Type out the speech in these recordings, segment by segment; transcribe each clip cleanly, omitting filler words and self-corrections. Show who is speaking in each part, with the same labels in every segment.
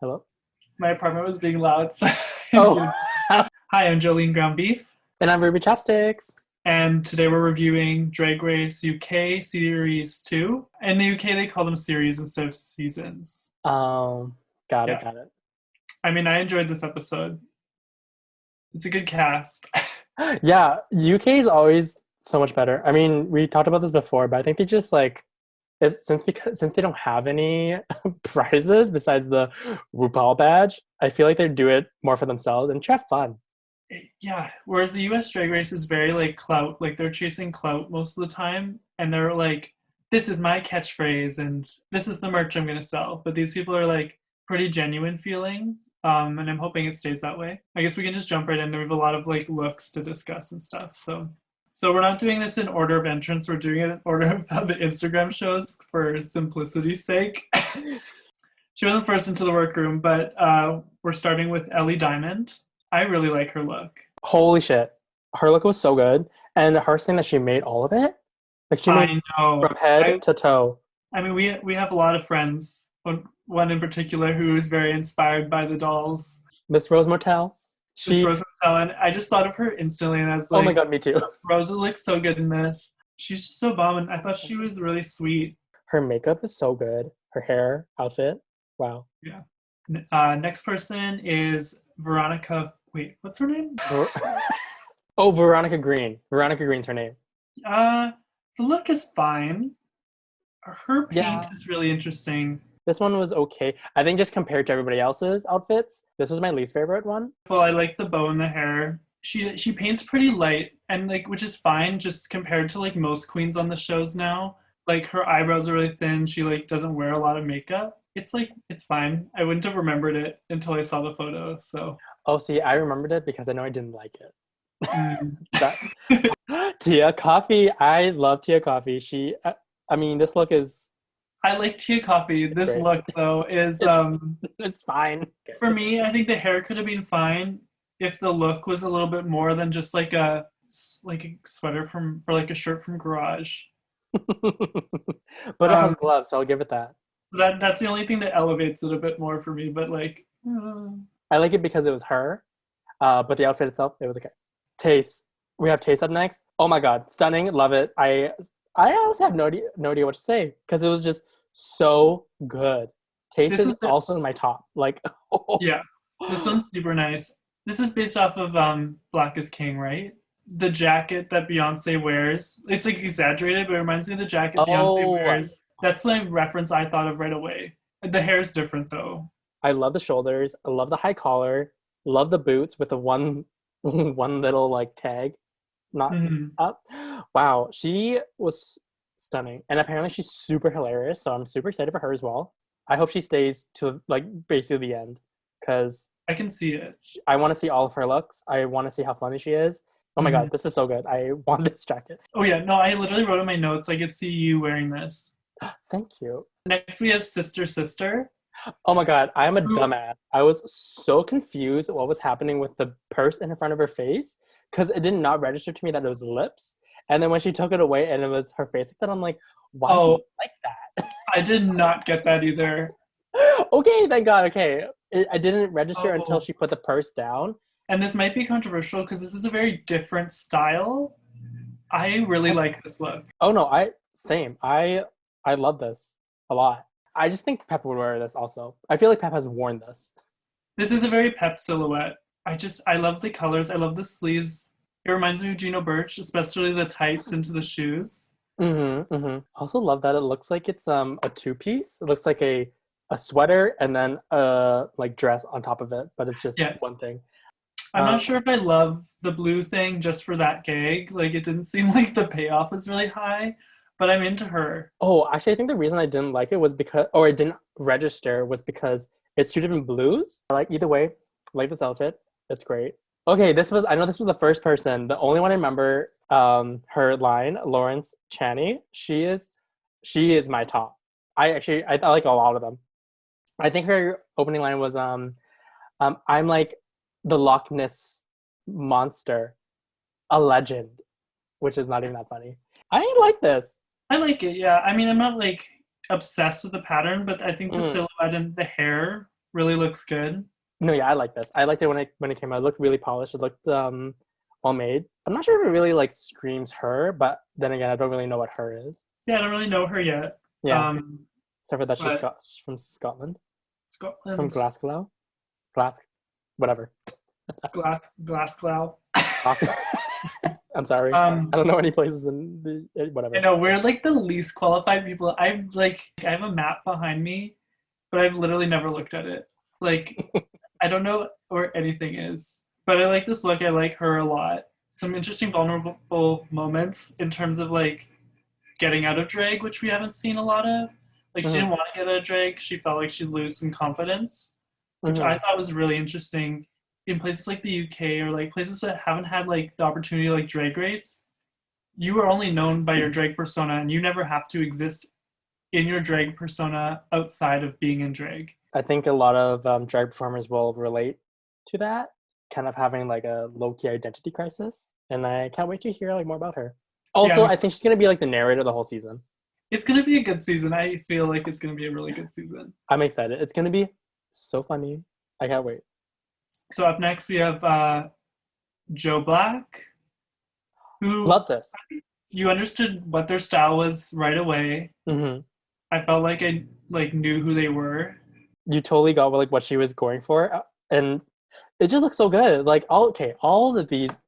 Speaker 1: Hello?
Speaker 2: My apartment was being loud. So
Speaker 1: Oh,
Speaker 2: Hi, I'm Jolean Groundbeef,
Speaker 1: and I'm Ruby Chopsticks.
Speaker 2: and today we're reviewing Drag Race UK Series 2. In the UK, they call them series instead of seasons.
Speaker 1: Um, got it,
Speaker 2: Yeah.
Speaker 1: got it.
Speaker 2: I mean, I enjoyed this episode. It's a good cast.
Speaker 1: Yeah, UK is always so much better. I mean, we talked about this before, but I think they just like it's since they don't have any prizes besides the RuPaul badge, I feel like they do it more for themselves and to have fun.
Speaker 2: Yeah. Whereas the US Drag Race is very like clout, like they're chasing clout most of the time, and they're like, this is my catchphrase and this is the merch I'm going to sell. But these people are like pretty genuine feeling. And I'm hoping it stays that way. I guess we can just jump right in. We have a lot of like looks to discuss and stuff. So we're not doing this in order of entrance. We're doing it in order of how the Instagram shows for simplicity's sake. She wasn't first into the workroom, but we're starting with Ellie Diamond. I really like her look.
Speaker 1: Holy shit. Her look was so good. And her saying that she made all of it, like she made
Speaker 2: I know.
Speaker 1: from head to toe.
Speaker 2: I mean, we have a lot of friends. One in particular who is very inspired by the dolls.
Speaker 1: Miss Rose Mortel.
Speaker 2: This
Speaker 1: She
Speaker 2: Rose Ellen. I just thought of her instantly, and I was
Speaker 1: Oh my
Speaker 2: like,
Speaker 1: god, me too.
Speaker 2: Rosa looks so good in this. She's just so bomb, and I thought she was really sweet.
Speaker 1: Her makeup is so good. Her hair, outfit. Wow.
Speaker 2: Yeah. Next person is Veronica. Wait, what's her name?
Speaker 1: Oh, Veronica Green. Veronica Green's her name.
Speaker 2: Uh, the look is fine. Her paint
Speaker 1: Yeah.
Speaker 2: is really interesting.
Speaker 1: This one was okay. I think just compared to everybody else's outfits, this was my least favorite one.
Speaker 2: Well, I like the bow in the hair. She paints pretty light and like which is fine just compared to like most queens on the shows now. Like her eyebrows are really thin. She like doesn't wear a lot of makeup. It's like it's fine. I wouldn't have remembered it until I saw the photo. So
Speaker 1: Oh, see, I remembered it because I know I didn't like it.
Speaker 2: mm.
Speaker 1: That Tia Coffee. I love Tia Coffee. I mean, this look is
Speaker 2: I like Tia Coffee.
Speaker 1: it's
Speaker 2: This
Speaker 1: great.
Speaker 2: look though is
Speaker 1: It's it's fine.
Speaker 2: for me, I think the hair could have been fine if the look was a little bit more than just like a sweater from or like a shirt from Garage.
Speaker 1: But it has
Speaker 2: Um,
Speaker 1: gloves, so I'll give it that.
Speaker 2: so that's the only thing that elevates it a bit more for me. But like,
Speaker 1: I like it because it was her, but the outfit itself, it was okay. Taste. We have Taste up next. Oh my god, stunning, love it. I also have no idea what to say because it was just so good. Taste
Speaker 2: this
Speaker 1: is
Speaker 2: is the,
Speaker 1: also in my top. Like,
Speaker 2: yeah, this one's super nice. This is based off of Black is King, right? The jacket that Beyonce wears. It's like exaggerated, but it reminds me of the jacket Beyonce
Speaker 1: oh,
Speaker 2: wears. That's the reference I thought of right away. The hair's different though.
Speaker 1: I love the shoulders. I love the high collar. Love the boots with the one one little like tag, not
Speaker 2: Hmm.
Speaker 1: up. Wow, she was stunning, and apparently she's super hilarious. So I'm super excited for her as well. I hope she stays to like basically the end because
Speaker 2: I can see it.
Speaker 1: I want to see all of her looks. I want to see how funny she is. Oh my
Speaker 2: Mhm.
Speaker 1: god, this is so good. I want this jacket.
Speaker 2: Oh yeah, no, I literally wrote in my notes. I could see you wearing this.
Speaker 1: Thank you.
Speaker 2: Next, we have Sister Sister.
Speaker 1: Oh my god, I am a
Speaker 2: Who,
Speaker 1: dumbass. I was so confused what was happening with the purse in front of her face because it did not register to me that it was lips. And then when she took it away and it was her face like that, I'm like, why do you
Speaker 2: oh,
Speaker 1: like that?
Speaker 2: I did not get that either.
Speaker 1: Okay, thank God. Okay. I didn't register until
Speaker 2: Oh,
Speaker 1: she put the purse down.
Speaker 2: and this might be controversial because this is a very different style. I really like this look.
Speaker 1: Oh no, same. I love this a lot. I just think Pep would wear this also. I feel like Pep has worn this.
Speaker 2: This is a very pep silhouette. I love the colors. I love the sleeves. It reminds me of Gino Birch, especially the tights into the shoes.
Speaker 1: Mm-hmm, mm-hmm. Also love that it looks like it's a two-piece. It looks like a sweater and then a like dress on top of it, but it's just
Speaker 2: Yes.
Speaker 1: one thing.
Speaker 2: I'm
Speaker 1: Um,
Speaker 2: not sure if I love the blue thing just for that gag. Like it didn't seem like the payoff was really high, but I'm into her.
Speaker 1: oh, actually, I think the reason I didn't like it was because, or it didn't register, was because it's two different blues. I like either way, I like this outfit. It's great. Okay, I know this was the first person, the only one I remember. Her line, Lawrence Chaney. She is my top. I like a lot of them. I think her opening line was I'm like the Loch Ness monster, a legend, which is not even that funny. I like this.
Speaker 2: I like it, yeah. I mean, I'm not like obsessed with the pattern, but I think the
Speaker 1: Mm.
Speaker 2: silhouette and the hair really looks good.
Speaker 1: No, yeah, I like this. I liked it when it came out. It looked really polished. It looked well made. I'm not sure if it really like screams her, but then again, I don't really know what her is.
Speaker 2: Yeah, I don't really know her yet.
Speaker 1: Yeah, except for that she's
Speaker 2: But
Speaker 1: From Scotland, from
Speaker 2: Scotland,
Speaker 1: Glasgow, whatever.
Speaker 2: Glasgow.
Speaker 1: I'm sorry. I don't know any places in the whatever.
Speaker 2: I know we're like the least qualified people. I have a map behind me, but I've literally never looked at it. Like, I don't know where anything is. But I like this look. I like her a lot. Some interesting vulnerable moments in terms of like getting out of drag, which we haven't seen a lot of. Like, she didn't want to get out of drag. She felt like she'd lose some confidence, which I thought was really interesting. In places like the UK or like places that haven't had like the opportunity like Drag Race, you are only known by your drag persona, and you never have to exist in your drag persona outside of being in drag.
Speaker 1: I think a lot of drag performers will relate to that, kind of having like a low-key identity crisis, and I can't wait to hear like more about her. Also, I think she's gonna be like the narrator the whole season.
Speaker 2: It's gonna be a good season. I feel like it's gonna be a really good season.
Speaker 1: I'm excited. It's gonna be so funny. I can't wait.
Speaker 2: So up next we have Joe Black, who
Speaker 1: love this.
Speaker 2: You understood what their style was right away. I felt like I like knew who they were.
Speaker 1: You totally got like what she was going for, and it just looks so good. Like all of these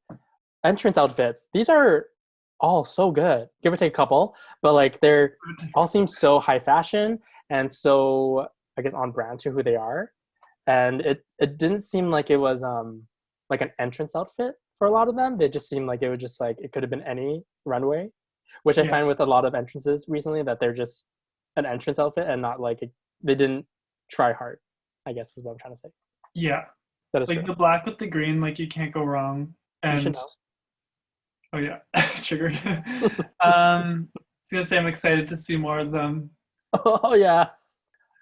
Speaker 1: entrance outfits, these are all so good. Give or take a couple, but like they're all seem so high fashion and so I guess on brand to who they are. And it didn't seem like it was like an entrance outfit for a lot of them. They just seemed like it was just like it could have been any runway, which I find with a lot of entrances recently that they're just an entrance outfit and not like they didn't try hard, I guess is what I'm trying to say.
Speaker 2: Yeah.
Speaker 1: That is
Speaker 2: like
Speaker 1: true.
Speaker 2: The black with the green, like you can't go wrong. And
Speaker 1: you should know.
Speaker 2: Oh yeah, triggered. I was gonna say I'm excited to see more of them.
Speaker 1: Oh yeah.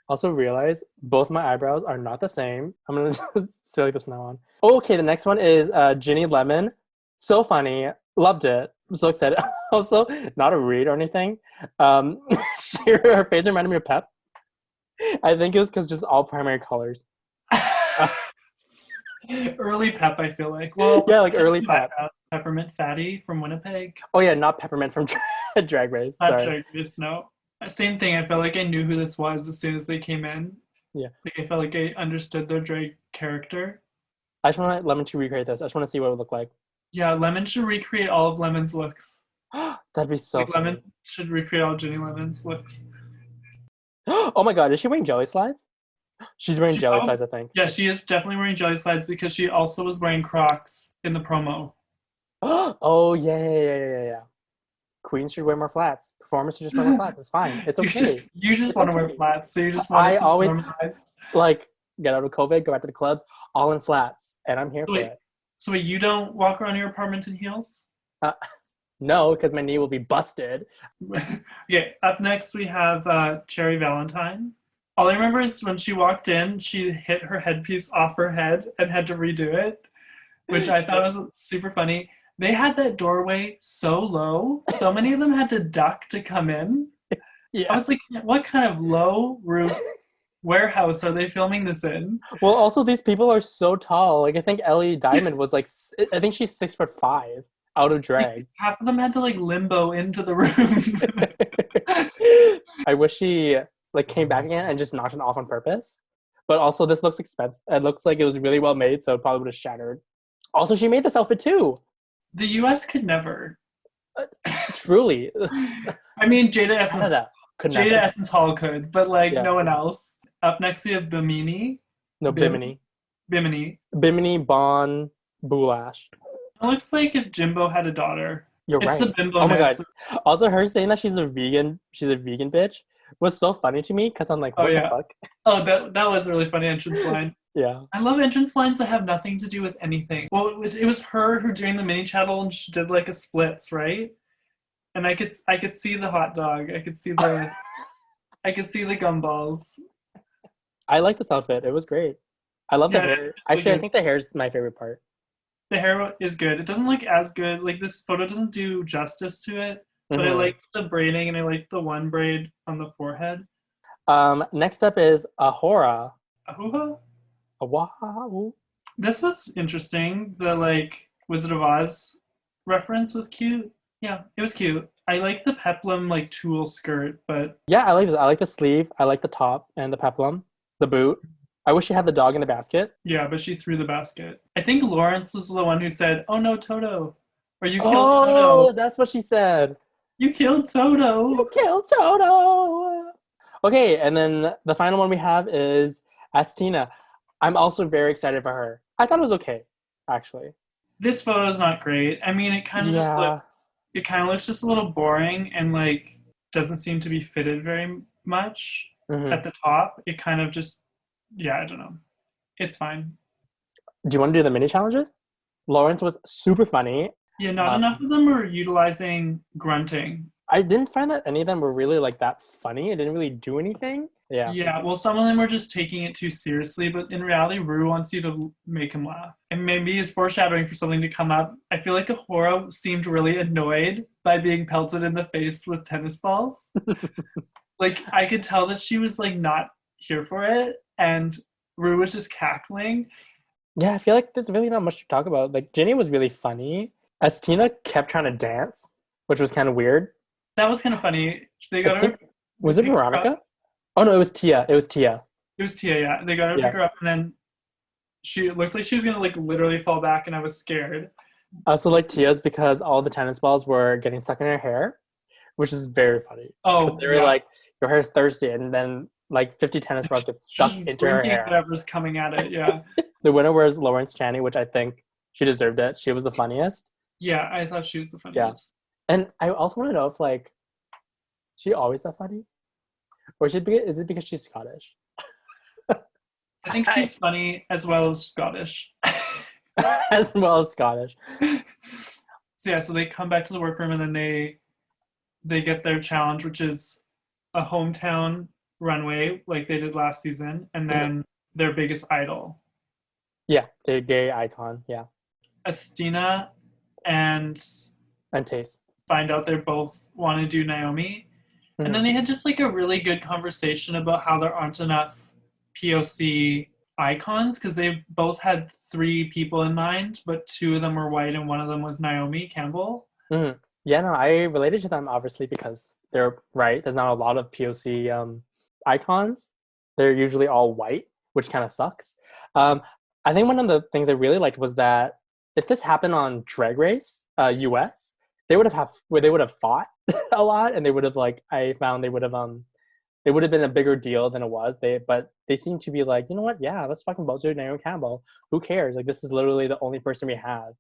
Speaker 1: Also realize both my eyebrows are not the same. I'm gonna just say like this from now on. Okay, the next one is Ginny Lemon. So funny. Loved it. I'm so excited. Also, not a read or anything. Her face reminded me of Pep. I think it was because just all primary colors.
Speaker 2: Early Pep, I feel like. Well,
Speaker 1: yeah, like early Pep.
Speaker 2: Peppermint Phattie from Winnipeg.
Speaker 1: Oh yeah, not Peppermint from Drag Race.
Speaker 2: Not Drag Race, no. Same thing. I felt like I knew who this was as soon as they came in.
Speaker 1: Yeah.
Speaker 2: Like I felt like I understood their drag character.
Speaker 1: I just want Lemon to recreate this. I just want to see what it would look like.
Speaker 2: Yeah, Lemon should recreate all of Lemon's looks.
Speaker 1: That'd be so funny.
Speaker 2: Lemon should recreate all Ginny Lemon's looks.
Speaker 1: Oh my god, is she wearing jelly slides? She's wearing jelly slides, I think.
Speaker 2: Yeah, she is definitely wearing jelly slides because she also was wearing Crocs in the promo.
Speaker 1: Oh yeah. Queens should wear more flats. Performers should just wear more flats. It's fine. It's okay.
Speaker 2: You just want to wear flats, so you just want to
Speaker 1: always
Speaker 2: normalized.
Speaker 1: Like get out of COVID, go back to the clubs, all in flats, and I'm here for it.
Speaker 2: So wait, you don't walk around your apartment in heels?
Speaker 1: No, because my knee will be busted.
Speaker 2: Okay, up next we have Cherry Valentine. All I remember is when she walked in, she hit her headpiece off her head and had to redo it, which I thought was super funny. They had that doorway so low. So many of them had to duck to come in. Yeah. I was like, what kind of low roof warehouse are they filming this in?
Speaker 1: Well, also these people are so tall. Like I think Ellie Diamond was like, I think she's 6'5" out of drag.
Speaker 2: Like, half of them had to like limbo into the room.
Speaker 1: I wish she like came back again and just knocked it off on purpose. But also this looks expensive. It looks like it was really well made, so it probably would have shattered. Also, she made this outfit too.
Speaker 2: The US could never.
Speaker 1: Truly.
Speaker 2: I mean, Jada Essence Hall could, but like no one else. Up next we have Bimini.
Speaker 1: No, Bimini. Bimini Bon Boulash.
Speaker 2: It looks like if Jimbo had a daughter.
Speaker 1: You're right.
Speaker 2: It's the bimbo.
Speaker 1: Oh my god. Also, her saying that she's a vegan bitch was so funny to me because I'm like, what the fuck?
Speaker 2: Oh, that was a really funny entrance line.
Speaker 1: Yeah.
Speaker 2: I love entrance lines that have nothing to do with anything. Well, it was her who during the mini challenge she did like a splits, right? And I could see the hot dog. I could see the gumballs.
Speaker 1: I like this outfit. It was great. I love the hair. Actually, I think the hair is my favorite part.
Speaker 2: The hair is good. It doesn't look as good. Like this photo doesn't do justice to it. But I like the braiding and I like the one braid on the forehead.
Speaker 1: Next up is Ahura.
Speaker 2: Ahuha?
Speaker 1: Wow.
Speaker 2: This was interesting. The like Wizard of Oz reference was cute. Yeah, it was cute. I like the peplum like tulle skirt, but
Speaker 1: Yeah, I like this. I like the sleeve. I like the top and the peplum, the boot. I wish she had the dog in the basket.
Speaker 2: yeah, but she threw the basket. I think Lawrence was the one who said, "Oh no, Toto," or "You killed Toto.
Speaker 1: Oh, that's what she said.
Speaker 2: You killed
Speaker 1: You
Speaker 2: Toto."
Speaker 1: killed Toto. Okay, and then the final one we have is Astina. I'm also very excited for her. I thought it was okay, actually.
Speaker 2: This photo's not great. I mean,
Speaker 1: Yeah.
Speaker 2: it kind of looks just a little boring and like doesn't seem to be fitted very much
Speaker 1: Hmm.
Speaker 2: at the top. It kind of just, yeah, I don't know. It's fine.
Speaker 1: Do you want to do the mini challenges? Lawrence was super funny.
Speaker 2: Yeah, not
Speaker 1: Um,
Speaker 2: enough of them are utilizing grunting.
Speaker 1: I didn't find that any of them were really like that funny. It didn't really do anything. Yeah.
Speaker 2: Yeah, well, some of them are just taking it too seriously, but in reality, Rue wants you to make him laugh. And maybe is foreshadowing for something to come up. I feel like Ahura seemed really annoyed by being pelted in the face with tennis balls. Like, I could tell that she was, like, not here for it, and Rue was just cackling.
Speaker 1: Yeah, I feel like there's really not much to talk about. Like Ginny was really funny. Astina kept trying to dance, which was kind of weird.
Speaker 2: That was kind of funny. They
Speaker 1: I
Speaker 2: got her
Speaker 1: think was it
Speaker 2: pick her up.
Speaker 1: Veronica? Oh no, it was Tia. It was Tia.
Speaker 2: It was Tia, yeah. They got her to
Speaker 1: Yeah.
Speaker 2: pick her up, and then she looked like she was gonna, like, literally fall back, and I was scared.
Speaker 1: I also like Tia's because all the tennis balls were getting stuck in her hair, which is very funny. Because
Speaker 2: Oh,
Speaker 1: they were
Speaker 2: yeah.
Speaker 1: like, your hair's thirsty, and then like 50 tennis balls get stuck
Speaker 2: Just
Speaker 1: into her
Speaker 2: drinking
Speaker 1: hair.
Speaker 2: whatever's coming at it, yeah.
Speaker 1: The winner was Lawrence Chaney, which I think she deserved it. She was the funniest.
Speaker 2: Yeah, I thought she was the
Speaker 1: Yeah.
Speaker 2: funniest.
Speaker 1: And I also want to know if like she always that funny? Or is it because she's Scottish?
Speaker 2: I think she's funny as well as Scottish.
Speaker 1: As well as Scottish.
Speaker 2: So yeah, so they come back to the workroom and then they get their challenge, which is a hometown runway like they did last season, and
Speaker 1: Mhm.
Speaker 2: then their biggest idol,
Speaker 1: Yeah, the gay icon. Yeah.
Speaker 2: Estina, and
Speaker 1: And Taste.
Speaker 2: find out they both want to do Naomi. And then
Speaker 1: Mhm.
Speaker 2: they had just like a really good conversation about how there aren't enough POC icons because they both had three people in mind, but two of them were white and one of them was Naomi Campbell.
Speaker 1: Mhm. Yeah, no, I related to them obviously because they're right. There's not a lot of POC icons. They're usually all white, which kind of sucks. I think one of the things I really liked was that if this happened on Drag Race US, they would have fought a lot, and they would have like I found they would have been a bigger deal than it was. But they seem to be like, you know what? Yeah, let's fucking vote to Naomi Campbell. Who cares? Like this is literally the only person we have.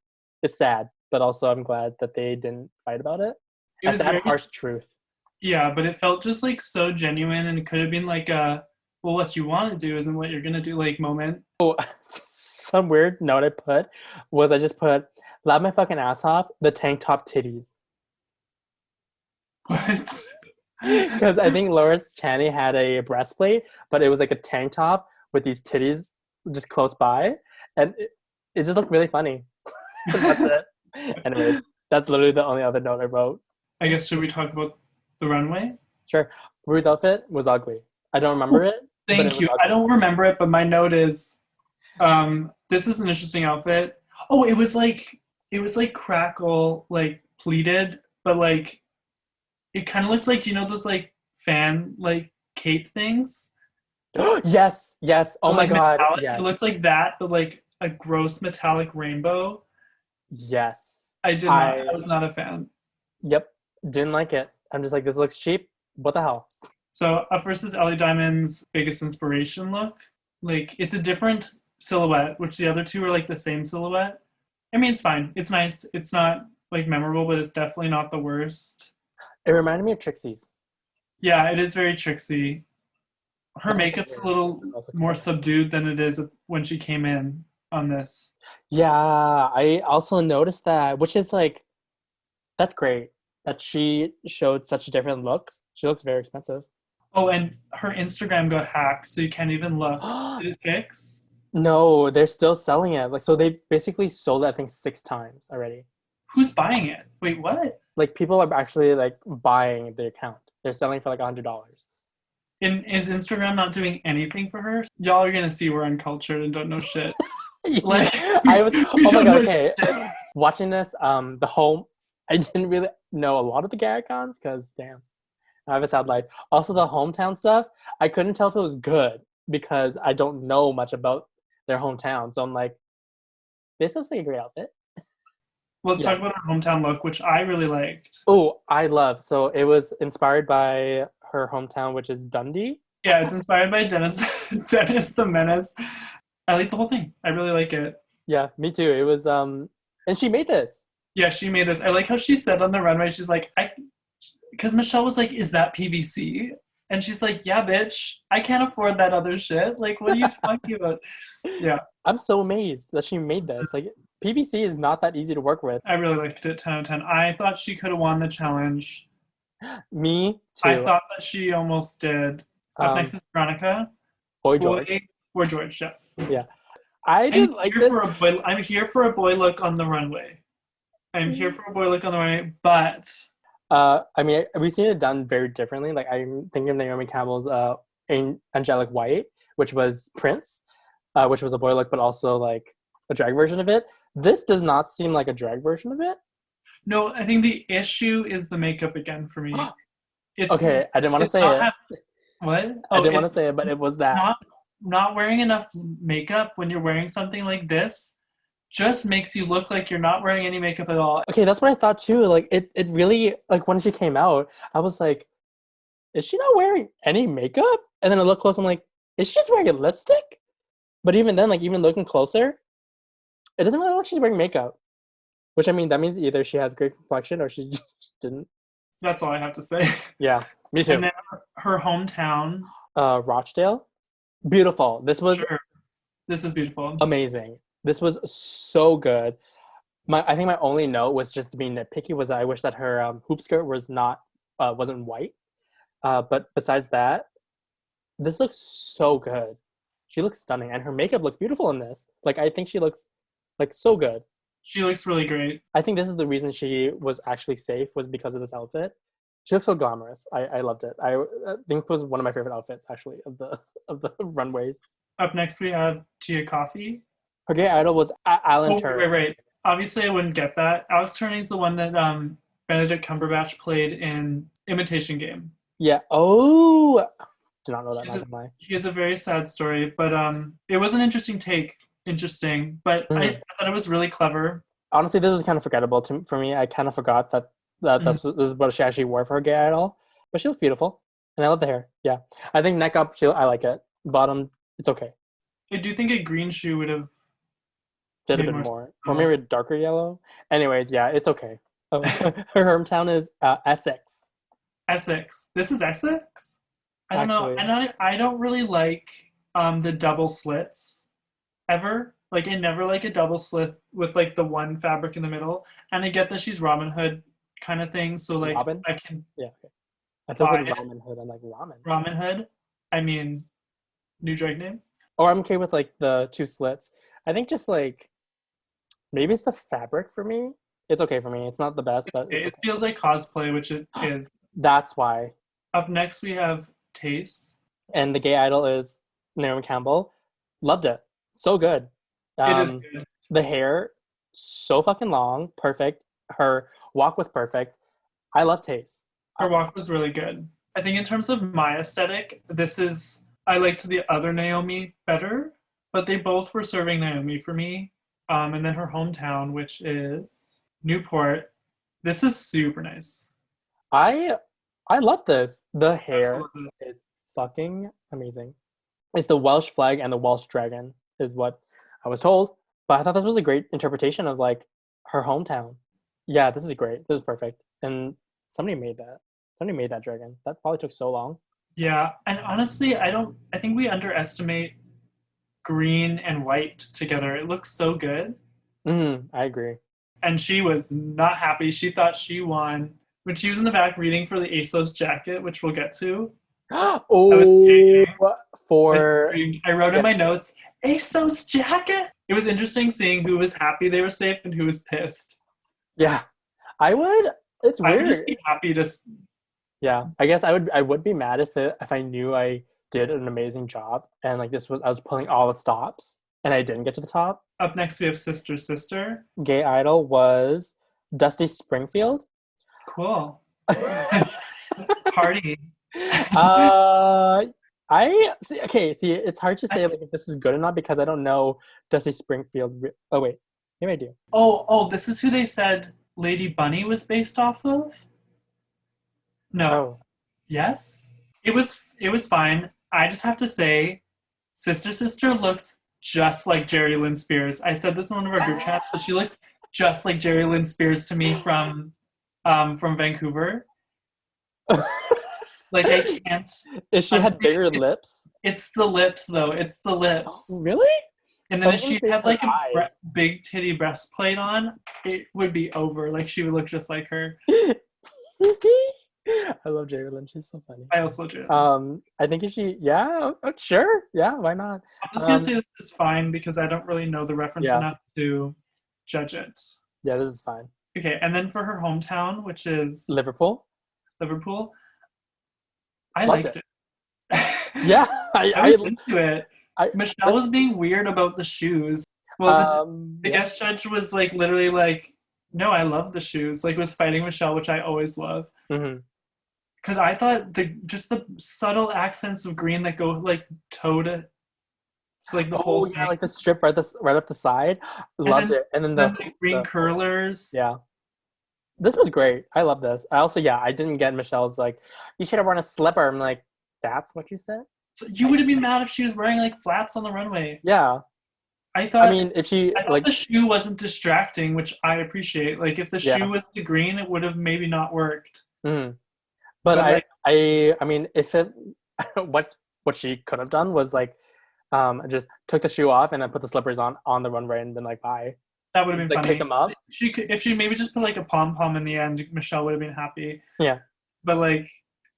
Speaker 1: It's sad, but also I'm glad that they didn't fight about it.
Speaker 2: It
Speaker 1: A
Speaker 2: was
Speaker 1: sad,
Speaker 2: very,
Speaker 1: harsh truth.
Speaker 2: yeah, but it felt just like so genuine and it could have been like a, well, what you want to do isn't what you're going to do like moment.
Speaker 1: Some weird note I put was I just put laugh my fucking ass off the tank top titties
Speaker 2: What?
Speaker 1: because I think Lawrence Chaney had a breastplate, but it was like a tank top with these titties just close by, and it just looked really funny. That's it. Anyways, that's literally the only other note I wrote.
Speaker 2: I guess should we talk about the runway?
Speaker 1: Sure, Rue's outfit was ugly. I don't remember it, but it
Speaker 2: Thank
Speaker 1: was
Speaker 2: you. I
Speaker 1: ugly.
Speaker 2: don't remember it, but my note is this is an interesting outfit. Oh, it was like crackle, like pleated, but like it kind of looks like, do you know those like fan like cape things?
Speaker 1: Yes, yes. Oh
Speaker 2: But
Speaker 1: my
Speaker 2: like
Speaker 1: god,
Speaker 2: metallic. It
Speaker 1: yes,
Speaker 2: looks like that, but like a gross metallic rainbow.
Speaker 1: yes.
Speaker 2: I
Speaker 1: I
Speaker 2: was not a fan.
Speaker 1: Yep, didn't like it. I'm just like, this looks cheap. What the hell?
Speaker 2: So up first is Ellie Diamond's biggest inspiration look. Like it's a different silhouette, which the other two are like the same silhouette. I mean, it's fine. It's nice. It's not like memorable, but it's definitely not the worst.
Speaker 1: It reminded me of Trixie's.
Speaker 2: Yeah, it is very tricksy. Her
Speaker 1: Not to
Speaker 2: makeup's a
Speaker 1: compare,
Speaker 2: little
Speaker 1: but also
Speaker 2: more
Speaker 1: compare.
Speaker 2: subdued than it is when she came in on this.
Speaker 1: Yeah, I also noticed that, which is like, that's great that she showed such different looks. She looks very expensive.
Speaker 2: Oh, and her Instagram got hacked, so you can't even look. Did it fix?
Speaker 1: No, they're still selling it. Like, so they basically sold it, I think, 6 times already.
Speaker 2: Who's buying it? Wait, what?
Speaker 1: Like, people are actually like buying the account. They're selling for like $100.
Speaker 2: Is Instagram not doing anything for her? Y'all are gonna see we're uncultured and don't know shit. Like
Speaker 1: I was,
Speaker 2: we
Speaker 1: oh my
Speaker 2: don't
Speaker 1: god,
Speaker 2: know
Speaker 1: okay.
Speaker 2: shit.
Speaker 1: Watching this, the home, I didn't really know a lot of the gay icons because, damn, I have a sad life. Also, the hometown stuff, I couldn't tell if it was good because I don't know much about their hometown. So I'm like, this looks like a great outfit.
Speaker 2: Let's talk
Speaker 1: Yes.
Speaker 2: about her hometown look, which I really liked.
Speaker 1: Oh, I love. So it was inspired by her hometown, which is Dundee.
Speaker 2: Yeah, it's inspired by Dennis Dennis the Menace. I like the whole thing. I really like it.
Speaker 1: Yeah, me too. It was and she made this.
Speaker 2: Yeah, she made this. I like how she said on the runway, she's like, because Michelle was like, "Is that PVC?" And she's like, "Yeah, bitch, I can't afford that other shit. Like, what are you talking about?" Yeah,
Speaker 1: I'm so amazed that she made this. Like PVC is not that easy to work with.
Speaker 2: I really liked it. 10 out of 10. I thought she could have won the challenge.
Speaker 1: Me
Speaker 2: I
Speaker 1: too.
Speaker 2: thought that she almost did. Up next is Veronica.
Speaker 1: Boy George.
Speaker 2: Boy or George, yeah.
Speaker 1: Yeah. I didn't like this.
Speaker 2: I'm here for a boy look on the runway. I'm here for a boy look on the runway, but
Speaker 1: I mean, we've seen it done very differently. Like I'm thinking of Naomi Campbell's Angelic White, which was Prince, which was a boy look, but also like a drag version of it. This does not seem like a drag version of it.
Speaker 2: no, I think the issue is the makeup again for me. It's
Speaker 1: Okay, I didn't want to
Speaker 2: it's
Speaker 1: say
Speaker 2: not
Speaker 1: it.
Speaker 2: what?
Speaker 1: I
Speaker 2: Oh,
Speaker 1: didn't want to
Speaker 2: it's
Speaker 1: say it, but it was that.
Speaker 2: not wearing enough makeup when you're wearing something like this just makes you look like you're not wearing any makeup at all.
Speaker 1: Okay, that's what I thought too. Like it really like when she came out, I was like, is she not wearing any makeup? And then I look close, I'm like, is she just wearing a lipstick? But even then, like even looking closer, it doesn't really look like she's wearing makeup. Which I mean, that means either she has great complexion or she just didn't.
Speaker 2: That's all I have to say.
Speaker 1: Yeah, me too.
Speaker 2: And then her hometown.
Speaker 1: Rochdale, beautiful. This was
Speaker 2: Sure, this is beautiful.
Speaker 1: amazing. This was so good. I think my only note was just being nitpicky was I wish that her hoop skirt wasn't white. But besides that, this looks so good. She looks stunning, and her makeup looks beautiful in this. Like I think she looks like so good.
Speaker 2: She looks really great.
Speaker 1: I think this is the reason she was actually safe was because of this outfit. She looks so glamorous. I loved it. I think it was one of my favorite outfits actually of the runways.
Speaker 2: Up next, we have Tia Coffee.
Speaker 1: Her gay idol was Alan
Speaker 2: Oh,
Speaker 1: Turing.
Speaker 2: right. Obviously, I wouldn't get that. Alex Turning's the one that Benedict Cumberbatch played in Imitation Game.
Speaker 1: Yeah. Oh, do not know that.
Speaker 2: He's
Speaker 1: Not gonna lie.
Speaker 2: He has a very sad story, but it was an interesting take. Interesting, but I thought it was really clever.
Speaker 1: Honestly, this was kind of forgettable for me. I kind of forgot that this is what she actually wore for her gay idol. But she looks beautiful, and I love the hair. Yeah, I think neck up, I like it. Bottom, it's okay.
Speaker 2: I do think a green shoe would have
Speaker 1: Did a
Speaker 2: made
Speaker 1: bit more,
Speaker 2: sense.
Speaker 1: or maybe a darker yellow. Anyways, yeah, it's okay. Her hometown is Essex.
Speaker 2: Essex. This is Essex? I don't know.
Speaker 1: Actually.
Speaker 2: And I don't really like the double slits ever. Like I never like a double slit with like the one fabric in the middle. And I get that she's Robin Hood kind of thing. So like
Speaker 1: Robin?
Speaker 2: I can
Speaker 1: Yeah. Okay. I thought it
Speaker 2: buy
Speaker 1: was Ramen Hood. I'm like ramen.
Speaker 2: Robin Hood. I mean, new drag name.
Speaker 1: Or I'm okay with like the two slits. I think just like maybe it's the fabric for me. It's okay for me. It's not the best, but it's
Speaker 2: It
Speaker 1: okay.
Speaker 2: feels like cosplay, which it is.
Speaker 1: That's why.
Speaker 2: Up next, we have Taste.
Speaker 1: And the gay idol is Naomi Campbell. Loved it. So good.
Speaker 2: It is good.
Speaker 1: The hair, so fucking long. Perfect. Her walk was perfect. I love Taste.
Speaker 2: Her walk was really good. I think in terms of my aesthetic, I liked the other Naomi better, but they both were serving Naomi for me. And then her hometown, which is Newport. This is super nice.
Speaker 1: I love this. The hair
Speaker 2: Absolutely.
Speaker 1: is fucking amazing. It's the Welsh flag and the Welsh dragon is what I was told. But I thought this was a great interpretation of like her hometown. Yeah, this is great. This is perfect. And somebody made that. Somebody made that dragon. That probably took so long.
Speaker 2: Yeah, and honestly, I think we underestimate green and white together. It looks so good.
Speaker 1: I agree.
Speaker 2: And she was not happy. She thought she won. When she was in the back reading for the ASOS jacket, which we'll get to.
Speaker 1: Oh, for
Speaker 2: I wrote in my notes, ASOS jacket. It was interesting seeing who was happy they were safe and who was pissed.
Speaker 1: yeah, I would. It's
Speaker 2: I would
Speaker 1: weird.
Speaker 2: just be happy to
Speaker 1: Yeah, I guess I would be mad if I knew I did an amazing job and like I was pulling all the stops and I didn't get to the top.
Speaker 2: Up next, we have Sister Sister.
Speaker 1: Gay idol was Dusty Springfield.
Speaker 2: Cool. Party.
Speaker 1: uh, I see. Okay, see, it's hard to
Speaker 2: I,
Speaker 1: say like if this is good or not because I don't know Dusty Springfield. Oh wait, maybe I do.
Speaker 2: this is who they said Lady Bunny was based off of? No.
Speaker 1: Oh,
Speaker 2: Yes? It was fine. I just have to say, Sister Sister looks just like Jerry Lynn Spears. I said this in one of our group chats, but she looks just like Jerry Lynn Spears to me from Vancouver. Like I can't.
Speaker 1: if she had bigger lips.
Speaker 2: It's the lips though. It's the lips.
Speaker 1: Oh, really?
Speaker 2: And
Speaker 1: I
Speaker 2: then
Speaker 1: was
Speaker 2: if
Speaker 1: gonna
Speaker 2: she
Speaker 1: say
Speaker 2: had
Speaker 1: her
Speaker 2: like a
Speaker 1: eyes.
Speaker 2: big titty breastplate on, it would be over. Like she would look just like her.
Speaker 1: I love Jerry Lynn. She's so funny.
Speaker 2: I also do.
Speaker 1: I think if she, yeah, sure, yeah, why not?
Speaker 2: I'm just gonna say this is fine because I don't really know the reference
Speaker 1: Yeah.
Speaker 2: enough to judge it.
Speaker 1: Yeah, this is fine.
Speaker 2: Okay, and then for her hometown, which is
Speaker 1: Liverpool.
Speaker 2: Liverpool, I
Speaker 1: Loved
Speaker 2: liked
Speaker 1: it.
Speaker 2: it.
Speaker 1: Yeah,
Speaker 2: I was into it.
Speaker 1: I
Speaker 2: Michelle was being weird about the shoes. Well, the
Speaker 1: yeah.
Speaker 2: guest judge was like literally like, no, I love the shoes. Like was fighting Michelle, which I always love.
Speaker 1: Mm-hmm.
Speaker 2: Because I thought the subtle accents of green that go like toe to, so like the whole thing.
Speaker 1: Yeah, like the strip right up the side. Loved it. And then
Speaker 2: the green curlers.
Speaker 1: Yeah. This was great. I love this. I also, yeah, I didn't get Michelle's like, you should have worn a slipper. I'm like, that's what you said?
Speaker 2: So you would have been mad if she was wearing like flats on the runway.
Speaker 1: Yeah.
Speaker 2: I thought.
Speaker 1: I mean, if she like
Speaker 2: the shoe wasn't distracting, which I appreciate. Like if the shoe was the green, it would have maybe not worked.
Speaker 1: Mm-hmm. But I mean, if it, what she could have done was like, just took the shoe off and then put the slippers on the runway and been like, bye.
Speaker 2: That would have been
Speaker 1: like,
Speaker 2: funny.
Speaker 1: Pick them up.
Speaker 2: If she maybe just put like a pom pom in the end, Michelle would have been happy.
Speaker 1: Yeah.
Speaker 2: But like,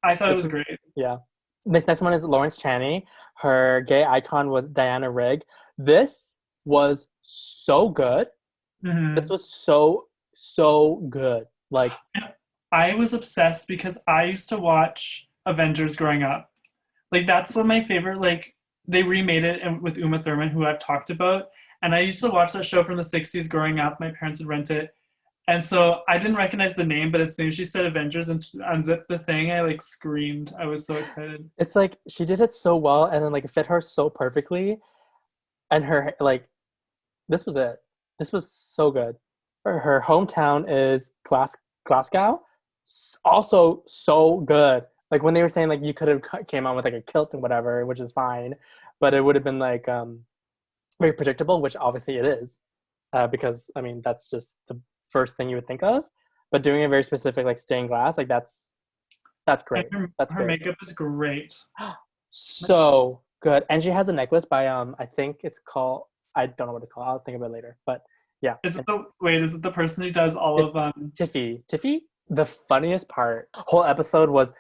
Speaker 2: I thought it was great.
Speaker 1: Yeah. This next one is Lawrence Chaney. Her gay icon was Diana Rigg. This was so good.
Speaker 2: Mm-hmm.
Speaker 1: This was so good. Like,
Speaker 2: I was obsessed because I used to watch Avengers growing up. Like that's one of my favorite. Like they remade it with Uma Thurman, who I've talked about, and I used to watch that show from the '60s growing up. My parents would rent it, and so I didn't recognize the name. But as soon as she said Avengers and unzipped the thing, I like screamed. I was so excited.
Speaker 1: It's like she did it so well, and then like it fit her so perfectly, and her like, this was it. This was so good. Her hometown is Glasgow. Also so good. Like when they were saying like you could have came on with like a kilt and whatever, which is fine, but it would have been like very predictable, which obviously it is, because I mean that's just the first thing you would think of. But doing a very specific like stained glass, like that's great. That's
Speaker 2: her
Speaker 1: great.
Speaker 2: makeup is great.
Speaker 1: So good, and she has a necklace by I think it's called, I don't know what it's called. I'll think of it later. But yeah.
Speaker 2: Is it the person who does all of
Speaker 1: Tiffy? The funniest part whole episode was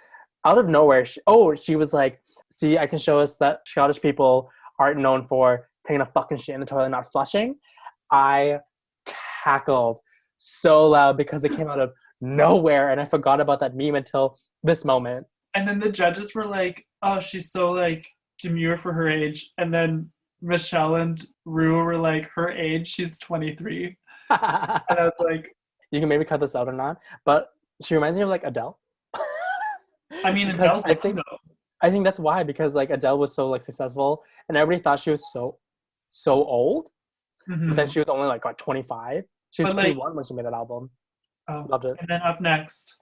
Speaker 1: out of nowhere. She was like, see, I can show us that Scottish people aren't known for taking a fucking shit in the toilet and not flushing. I cackled so loud because it came out of nowhere and I forgot about that meme until this moment.
Speaker 2: And then the judges were like, oh, she's so like demure for her age. And then Michelle and Rue were like, her age, she's 23. And I was like,
Speaker 1: you can maybe cut this out or not, but she reminds me of like Adele.
Speaker 2: I mean, Adele's
Speaker 1: I think that's why, because like Adele was so like successful and everybody thought she was so old. Mm-hmm. But then she was only like what, 25. She was 21 when she made that album.
Speaker 2: Oh,
Speaker 1: loved it.
Speaker 2: And then up next,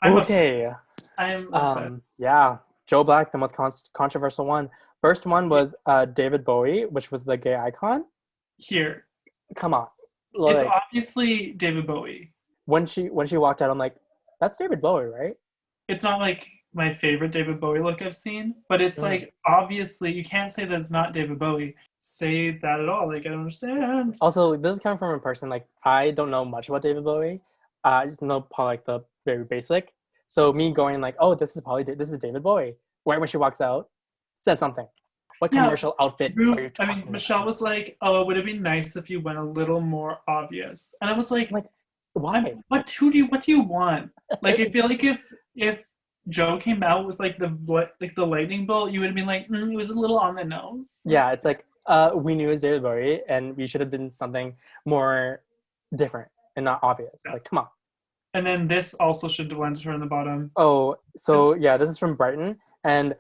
Speaker 1: I'm
Speaker 2: upset.
Speaker 1: Yeah, Joe Black, the most controversial one. First one was David Bowie, which was the gay icon.
Speaker 2: Here,
Speaker 1: come on,
Speaker 2: like, it's obviously David Bowie.
Speaker 1: When she walked out, I'm like, that's David Bowie, right?
Speaker 2: It's not like my favorite David Bowie look I've seen, but it's like obviously you can't say that it's not David Bowie. Say that at all? Like I don't understand.
Speaker 1: Also, this is coming from a person like I don't know much about David Bowie. I just know probably like the very basic. So me going like, oh, this is David Bowie. Right when she walks out, says something. What commercial outfit are you talking about?
Speaker 2: Michelle was like, oh, it would have been nice if you went a little more obvious. And I was like
Speaker 1: Why?
Speaker 2: What do you want? Like I feel like if Joe came out with like the lightning bolt, you would have been like, it was a little on the nose.
Speaker 1: Yeah, it's like we knew it was David Bowie, and we should have been something more different and not obvious.
Speaker 2: Yes.
Speaker 1: Like, come on.
Speaker 2: And then this also should have landed her in the bottom.
Speaker 1: Oh, so yeah, this is from Brighton, and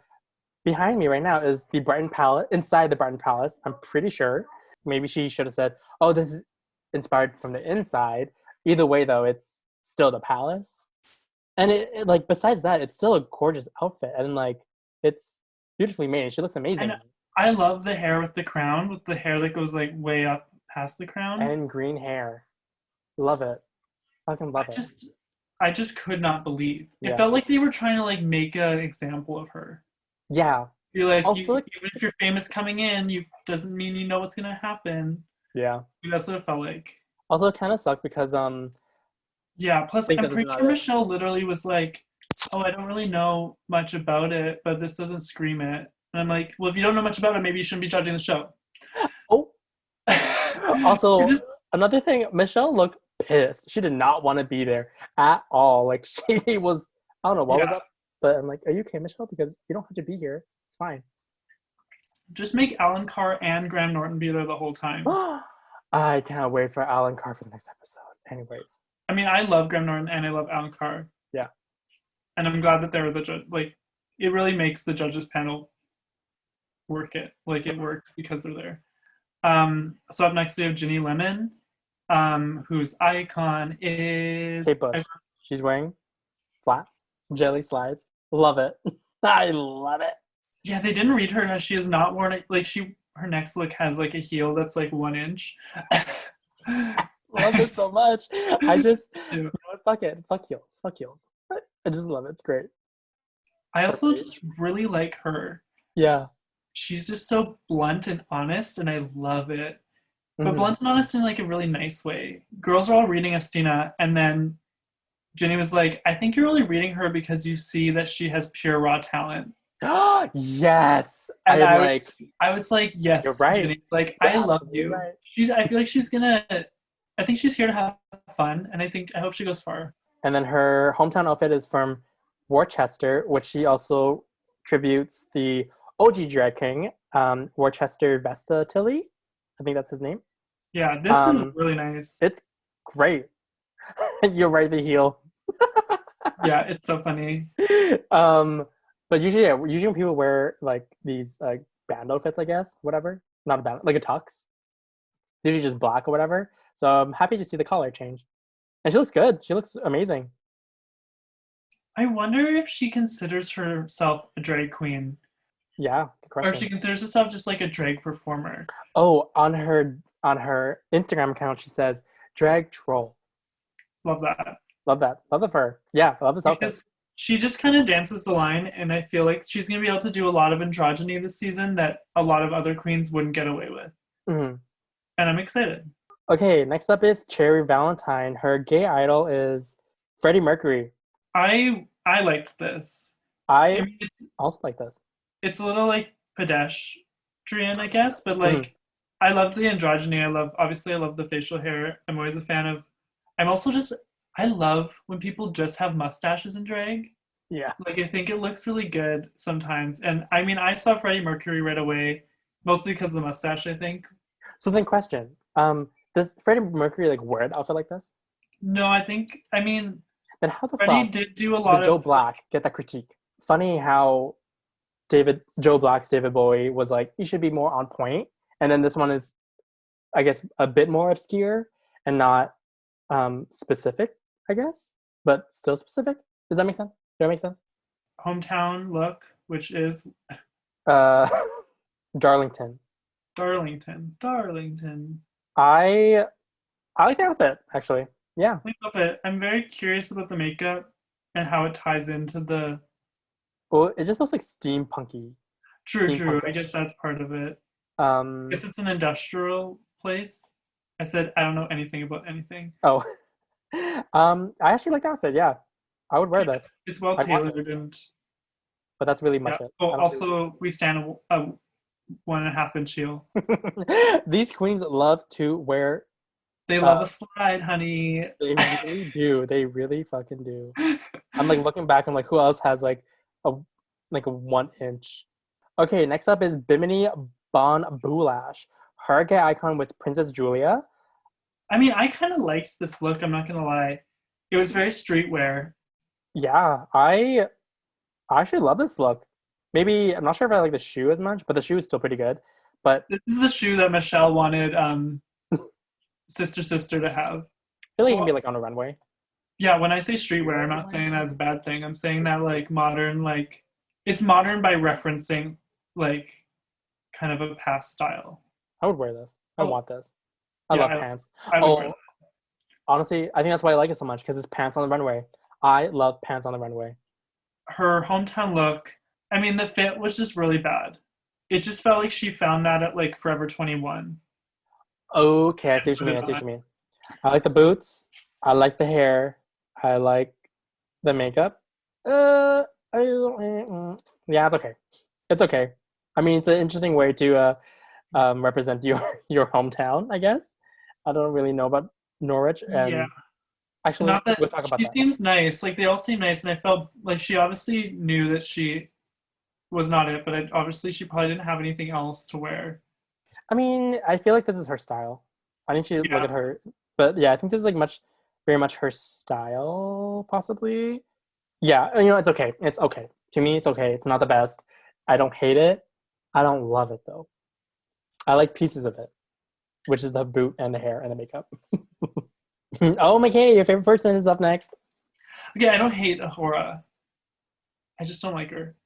Speaker 1: behind me right now is the Brighton Palace. Inside the Brighton Palace, I'm pretty sure. Maybe she should have said, "Oh, this is inspired from the inside." Either way, though, it's still the palace, and like besides that, it's still a gorgeous outfit, and like it's beautifully made. She looks amazing.
Speaker 2: And I love the hair with the crown, with the hair that goes like way up past the crown.
Speaker 1: And green hair, love it. Fucking love it.
Speaker 2: I just could not believe. It
Speaker 1: Yeah.
Speaker 2: felt like they were trying to like make an example of her.
Speaker 1: Yeah.
Speaker 2: You're like,
Speaker 1: Also,
Speaker 2: even if you're famous coming in, you doesn't mean you know what's gonna happen.
Speaker 1: yeah.
Speaker 2: That's what it felt like.
Speaker 1: Also, it kind of sucked because
Speaker 2: Yeah. Plus,
Speaker 1: think
Speaker 2: I'm
Speaker 1: that is
Speaker 2: pretty
Speaker 1: not
Speaker 2: sure
Speaker 1: it.
Speaker 2: Michelle literally was like, "Oh, I don't really know much about it, but this doesn't scream it." And I'm like, "Well, if you don't know much about it, maybe you shouldn't be judging the show."
Speaker 1: Oh, also
Speaker 2: You're just-
Speaker 1: another thing, Michelle looked pissed. She did not want to be there at all. Like she was, I don't know what was
Speaker 2: Yeah.
Speaker 1: up, but I'm like, are you okay, Michelle? Because you don't have to be here. It's fine.
Speaker 2: just make Alan Carr and Graham Norton be there the whole time.
Speaker 1: I can't wait for Alan Carr for the next episode. Anyways,
Speaker 2: I mean, I love Graham Norton and I love Alan Carr.
Speaker 1: Yeah.
Speaker 2: And I'm glad that they're the judge. Like, it really makes the judges panel work it. Like, it works because they're there. So up next we have Ginny Lemon, whose icon is
Speaker 1: Kate Bush. She's wearing flats, jelly slides. Love it. I love it.
Speaker 2: Yeah, they didn't read her as she has not worn it. Like her next look has like a heel that's like 1 inch.
Speaker 1: Love it so much. I just, you know what, fuck it. Fuck heels. Fuck heels. I just love it. It's great.
Speaker 2: I also just really like her.
Speaker 1: Yeah.
Speaker 2: She's just so blunt and honest, and I love it. But blunt and honest in like a really nice way. Girls are all reading Estina, and then Ginny was like, I think you're only reading her because you see that she has pure raw talent.
Speaker 1: Yes.
Speaker 2: And
Speaker 1: I
Speaker 2: was like, yes,
Speaker 1: you're right.
Speaker 2: Ginny. Like,
Speaker 1: You're
Speaker 2: I love you.
Speaker 1: right.
Speaker 2: I feel like I think she's here to have fun, and I hope she goes far.
Speaker 1: And then her hometown outfit is from Worcester, which she also tributes the OG drag king, Worcester Vesta Tilly. I think that's his name.
Speaker 2: Yeah, this is really nice.
Speaker 1: It's great. You're right, the heel.
Speaker 2: Yeah, it's so funny.
Speaker 1: But usually when people wear like these band outfits, I guess, whatever, not a band, like a tux, usually just black or whatever. So I'm happy to see the color change, and she looks good. She looks amazing.
Speaker 2: I wonder if she considers herself a drag queen.
Speaker 1: Yeah, good question.
Speaker 2: Or if she considers herself just like a drag performer.
Speaker 1: Oh, on her Instagram account, she says drag troll.
Speaker 2: Love that.
Speaker 1: Love that. Love it for her. Yeah, I love this outfit.
Speaker 2: Because she just kind of dances the line, and I feel like she's going to be able to do a lot of androgyny this season that a lot of other queens wouldn't get away with.
Speaker 1: Mm-hmm.
Speaker 2: And I'm excited.
Speaker 1: Okay, next up is Cherry Valentine. Her gay idol is Freddie Mercury.
Speaker 2: I liked this.
Speaker 1: I also like this.
Speaker 2: It's a little like pedestrian, I guess, but like I loved the androgyny. I love the facial hair. I'm always a fan of. I love when people just have mustaches in drag.
Speaker 1: Yeah.
Speaker 2: Like I think it looks really good sometimes. And I mean, I saw Freddie Mercury right away, mostly because of the mustache, I think.
Speaker 1: So then question, does Freddie Mercury like wear an outfit like this?
Speaker 2: No, I mean
Speaker 1: then how the
Speaker 2: Freddie
Speaker 1: fuck
Speaker 2: did do a lot of
Speaker 1: Joe Black get that critique? Funny how Joe Black's David Bowie was like, you should be more on point. And then this one is, I guess, a bit more obscure and not specific, I guess, but still specific. Does that make sense? Does that make sense?
Speaker 2: hometown look, which is
Speaker 1: Darlington.
Speaker 2: Darlington.
Speaker 1: I like the outfit, actually. Yeah.
Speaker 2: I love it. I'm very curious about the makeup and how it ties into the.
Speaker 1: Well, it just looks like steampunky.
Speaker 2: True. I guess that's part of it. I guess it's an industrial place. I said I don't know anything about anything.
Speaker 1: Oh. I actually like the outfit, yeah. I would wear this.
Speaker 2: It's well tailored and.
Speaker 1: But that's really much it.
Speaker 2: Oh, also, we stand a 1.5 inch heel.
Speaker 1: These queens love to wear
Speaker 2: They love a slide, honey.
Speaker 1: They really do. They really fucking do. I'm like looking back. I'm like, who else has a a 1 inch? Okay, next up is Bimini Bon Boulash. Her gay icon was Princess Julia.
Speaker 2: I mean, I kind of liked this look. I'm not gonna lie. It was very streetwear.
Speaker 1: Yeah, I actually love this look. Maybe I'm not sure if I like the shoe as much, but the shoe is still pretty good. But
Speaker 2: This is the shoe that Michelle wanted sister to have.
Speaker 1: I feel like it can
Speaker 2: Well,
Speaker 1: be like on a runway.
Speaker 2: yeah, when I say streetwear, I'm not saying that as a bad thing. I'm saying that like modern, like it's modern by referencing like kind of a past style.
Speaker 1: I would wear this. I
Speaker 2: Oh,
Speaker 1: want this. I
Speaker 2: yeah,
Speaker 1: love pants.
Speaker 2: I would wear
Speaker 1: Oh,
Speaker 2: that.
Speaker 1: honestly, I think that's why I like it so much because it's pants on the runway. I love pants on the runway.
Speaker 2: Her hometown look. I mean, the fit was just really bad. It just felt like she found that at like Forever 21.
Speaker 1: Okay, I see what you
Speaker 2: Put
Speaker 1: mean.
Speaker 2: it
Speaker 1: I see what
Speaker 2: on.
Speaker 1: you mean. I like the boots. I like the hair. I like the makeup. Yeah, it's okay. It's okay. I mean, it's an interesting way to represent your hometown, I guess. I don't really know about Norwich,
Speaker 2: Yeah.
Speaker 1: and actually,
Speaker 2: Not that
Speaker 1: we'll talk about
Speaker 2: she
Speaker 1: that.
Speaker 2: seems nice. Like they all seem nice, and I felt like she obviously knew that she was not it, but obviously she probably didn't have anything else to wear.
Speaker 1: I mean, I feel like this is her style. I need to look
Speaker 2: Yeah.
Speaker 1: at her, but yeah, I think this is like very much her style, possibly. Yeah, it's okay. It's okay. To me, it's okay. It's not the best. I don't hate it. I don't love it though. I like pieces of it, which is the boot and the hair and the makeup. Oh, McKay, your favorite person is up next.
Speaker 2: Okay, I don't hate Ahura. I just don't like her.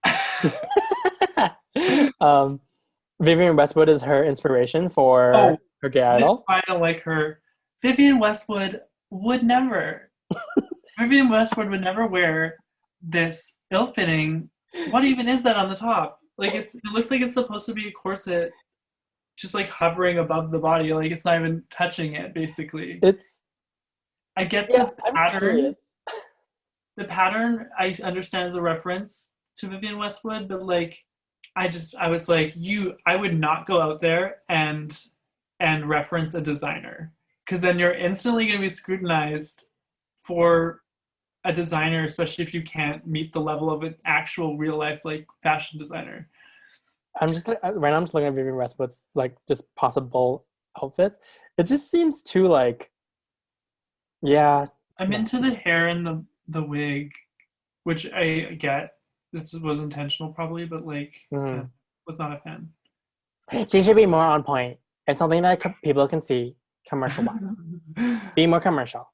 Speaker 1: um, Vivian Westwood is her inspiration for
Speaker 2: Oh,
Speaker 1: her gay
Speaker 2: this is
Speaker 1: idol.
Speaker 2: why I don't like her. Vivian Westwood would never. Vivian Westwood would never wear this ill-fitting. What even is that on the top? Like it looks like it's supposed to be a corset, just like hovering above the body. Like it's not even touching it, basically.
Speaker 1: It's
Speaker 2: I get
Speaker 1: yeah,
Speaker 2: the
Speaker 1: I'm
Speaker 2: pattern.
Speaker 1: curious.
Speaker 2: The pattern I understand as a reference to Vivian Westwood, but like I was like, I would not go out there and reference a designer because then you're instantly going to be scrutinized for a designer, especially if you can't meet the level of an actual real life like fashion designer.
Speaker 1: I'm just like right now. I'm just looking at Vivian Westwood's like just possible outfits. It just seems too like yeah.
Speaker 2: I'm
Speaker 1: No.
Speaker 2: into the hair and the wig, which I get. This was intentional probably, but like
Speaker 1: Mhm.
Speaker 2: was not a fan.
Speaker 1: She should be more on point. It's something that people can see commercial wise. Be more commercial.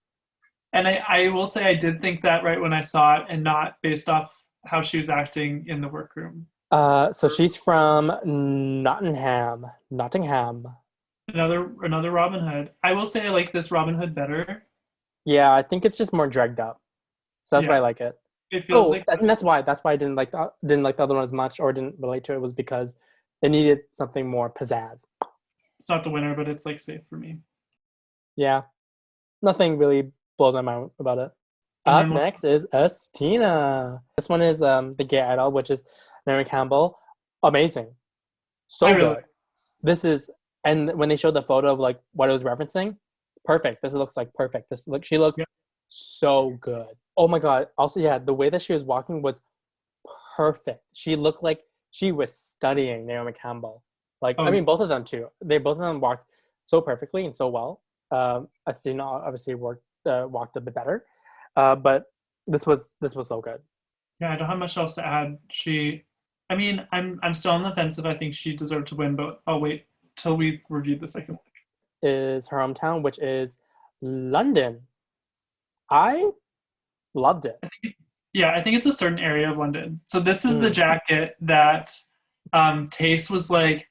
Speaker 2: And I will say I did think that right when I saw it and not based off how she was acting in the workroom.
Speaker 1: So she's from Nottingham. Nottingham.
Speaker 2: Another Robin Hood. I will say I like this Robin Hood better.
Speaker 1: Yeah, I think it's just more dragged up. So that's why I
Speaker 2: Yeah,
Speaker 1: like it.
Speaker 2: it feels
Speaker 1: Oh,
Speaker 2: like
Speaker 1: I think that's why. That's why I didn't like the other one as much or didn't relate to it was because it needed something more pizzazz.
Speaker 2: it's not the winner, but it's like safe for me.
Speaker 1: Yeah. Nothing really blows my mind about it.
Speaker 2: And
Speaker 1: Up
Speaker 2: then
Speaker 1: next is Estina. This one is the gay idol, which is Naomi Campbell. Amazing.
Speaker 2: I
Speaker 1: So
Speaker 2: really
Speaker 1: good. This is and when they showed the photo of like what it was referencing, perfect. This looks like perfect. She looks
Speaker 2: yeah.
Speaker 1: so good. Oh my god. Also, yeah, the way that she was walking was perfect. She looked like she was studying Naomi Campbell. Like,
Speaker 2: Oh
Speaker 1: I
Speaker 2: yeah.
Speaker 1: mean, both of them too. They both of them walked so perfectly and so well. Estina obviously walked a bit better, but this was so good.
Speaker 2: Yeah, I don't have much else to add. I mean, I'm still on the fence if I think she deserved to win, but I'll wait till we've reviewed the second one.
Speaker 1: Is her hometown, which is London. I loved it.
Speaker 2: Yeah, I think it's a certain area of London. So this is the
Speaker 1: Mm.
Speaker 2: jacket that Taste was like,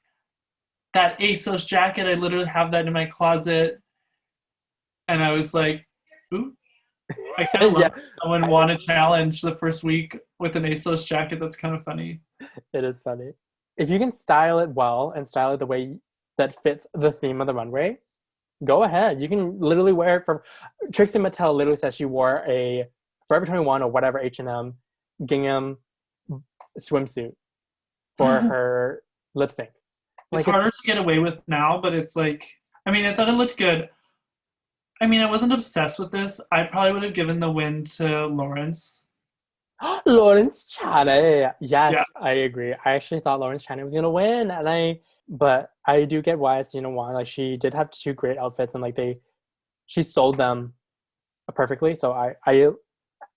Speaker 2: that ASOS jacket, I literally have that in my closet. And I was like, ooh, I kind of love
Speaker 1: Yeah,
Speaker 2: that someone won a challenge the first week with an ASOS jacket. That's kind of funny.
Speaker 1: it is funny. If you can style it well and style it the way that fits the theme of the runway, go ahead. You can literally wear it from Trixie Mattel literally says she wore a Forever 21 or whatever H&M gingham swimsuit for her lip sync.
Speaker 2: It's
Speaker 1: Like
Speaker 2: harder to get away with now, but it's like, I mean, I thought it looked good. I mean, I wasn't obsessed with this. I probably would have given the win to Lawrence.
Speaker 1: Lawrence Chaney.
Speaker 2: Yeah.
Speaker 1: Yes, I agree. I actually thought Lawrence Chaney was gonna win, but I do get why Cena won. Like she did have two great outfits, and she sold them perfectly. So I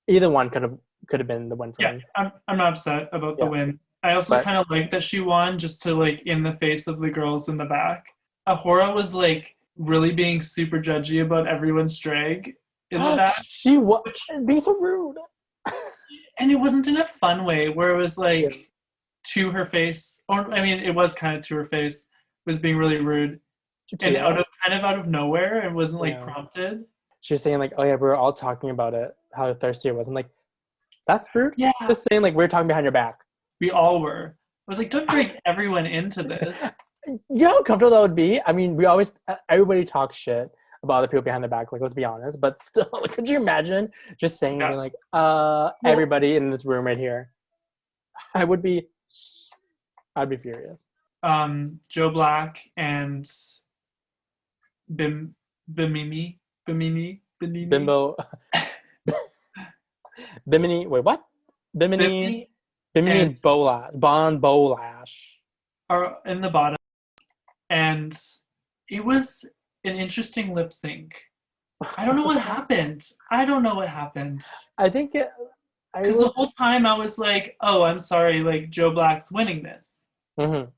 Speaker 1: either one could have been the win for
Speaker 2: Yeah,
Speaker 1: me.
Speaker 2: I'm not upset about the
Speaker 1: Yeah,
Speaker 2: win. I also
Speaker 1: but
Speaker 2: kind of like that she won just to like in the face of the girls in the back. Ahura was like really being super judgy about everyone's drag in the back,
Speaker 1: she was
Speaker 2: which
Speaker 1: being so rude.
Speaker 2: and it wasn't in a fun way where it was
Speaker 1: Yeah.
Speaker 2: like to her face, or I mean, it was kind of to her face, was being really rude and
Speaker 1: Tia.
Speaker 2: out of nowhere. It wasn't like
Speaker 1: Yeah.
Speaker 2: prompted.
Speaker 1: She was saying like, "Oh yeah, we were all talking about it, how thirsty it was." I'm like, "That's rude."
Speaker 2: Yeah,
Speaker 1: Just saying like we're talking behind your back.
Speaker 2: we all were. I was like, don't drag everyone into this.
Speaker 1: You know how comfortable that would be? I mean, everybody talks shit about other people behind their back, like, let's be honest, but still, could you imagine just saying,
Speaker 2: Yeah.
Speaker 1: being like,
Speaker 2: Well,
Speaker 1: everybody in this room right here? I would be, I'd be furious.
Speaker 2: Joe Black and Bim Bimini
Speaker 1: Bimbo, Bimini, wait, what? Bimini,
Speaker 2: Bimini
Speaker 1: Bimini
Speaker 2: and
Speaker 1: and Bon Bolash.
Speaker 2: are in the bottom, and it was an interesting lip sync. I don't know what happened. I don't know what happened.
Speaker 1: I think I
Speaker 2: Because the
Speaker 1: was,
Speaker 2: whole time I was like, oh, I'm sorry, like Joe Black's winning this,
Speaker 1: mhm.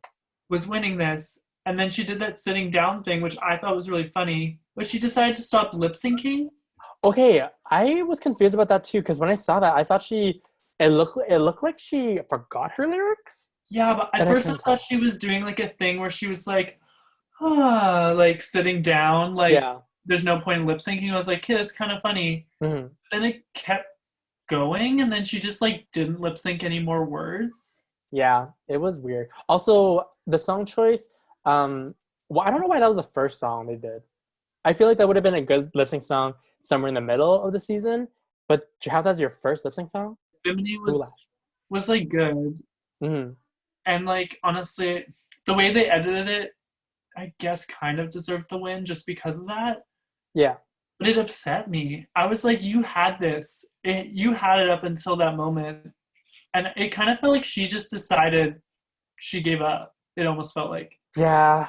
Speaker 2: was winning this. And then she did that sitting down thing, which I thought was really funny. But she decided to stop lip syncing.
Speaker 1: Okay, I was confused about that too, because when I saw that, I thought it looked like she forgot her lyrics,
Speaker 2: Yeah, but at
Speaker 1: and I
Speaker 2: first I
Speaker 1: couldn't
Speaker 2: thought
Speaker 1: tell.
Speaker 2: she was doing like a thing where she was like, ah, like sitting down, like
Speaker 1: Yeah.
Speaker 2: there's no point in lip syncing. I was like, hey, that's kind of funny.
Speaker 1: Mhm.
Speaker 2: Then it kept going, and then she just like didn't lip sync any more words.
Speaker 1: Yeah, it was weird. Also, the song choice, well, I don't know why that was the first song they did. I feel like that would have been a good lip sync song somewhere in the middle of the season, but to have that as your first lip sync song,
Speaker 2: Bimini
Speaker 1: goulash.
Speaker 2: was like good,
Speaker 1: Hmm.
Speaker 2: and like honestly, the way they edited it, I guess kind of deserved the win just because of that.
Speaker 1: Yeah,
Speaker 2: But it upset me. I was like, you had this. You had it up until that moment. And it kind of felt like she just decided she gave up. It almost felt like.
Speaker 1: yeah,